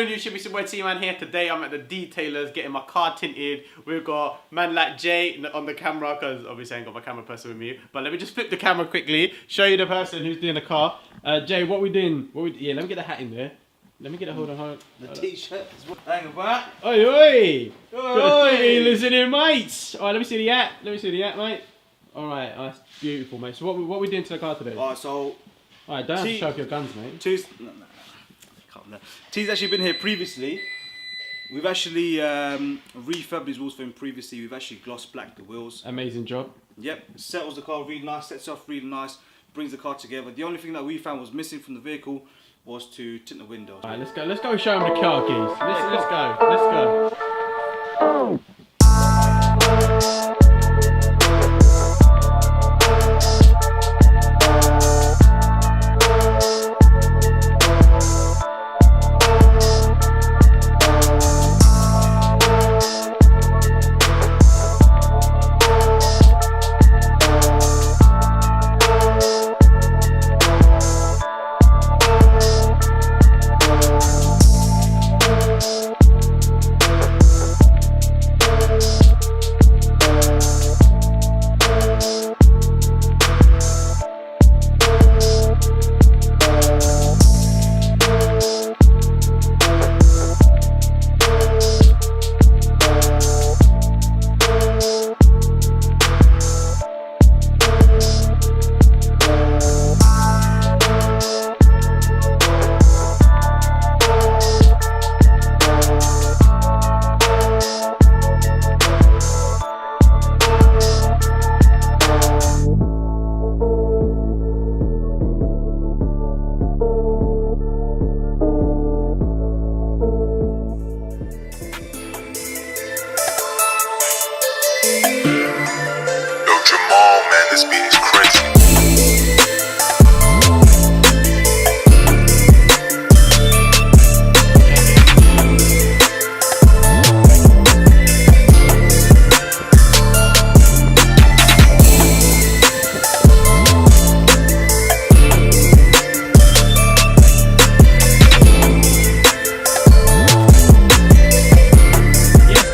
afternoon YouTube, it's your boy TeeMan here. Today I'm at the detailers getting my car tinted. We've got man like Jay on the camera because obviously I ain't got my camera person with me. But let me just flip the camera quickly, show you the person who's doing the car. Jay, what we doing? Yeah, let me get the hat in there. Let me get it, hold on. The t-shirt is what hang about. Oi, oi! Oi! Listening, mates! Alright, let me see the hat. Let me see the hat, mate. Alright, that's beautiful, mate. So what we doing to the car today? Alright, so... Alright, don't have to show off your guns, mate. T's actually been here previously. We've actually refurbed his wheels for him previously. We've actually gloss blacked the wheels. Amazing job. Yep, settles the car really nice, sets off really nice, brings the car together. The only thing that we found was missing from the vehicle was to tint the windows. Alright, let's go show him the car, geez. Let's go. This beat is crazy.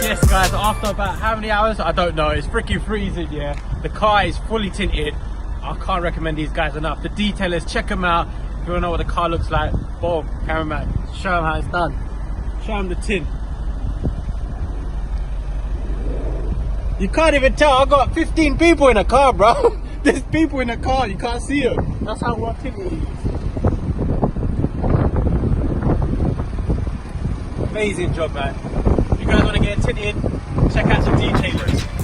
Yes, guys, after about how many hours? I don't know. It's freaking freezing, yeah. The car is fully tinted. I can't recommend these guys enough. The detailers, check them out. If you want to know what the car looks like, boom, cameraman, show them how it's done. Show them the tint. You can't even tell. I got 15 people in a car, bro. There's people in the car. You can't see them. That's how well tinted it is. Amazing job, man. If you guys want to get tinted, check out some detailers.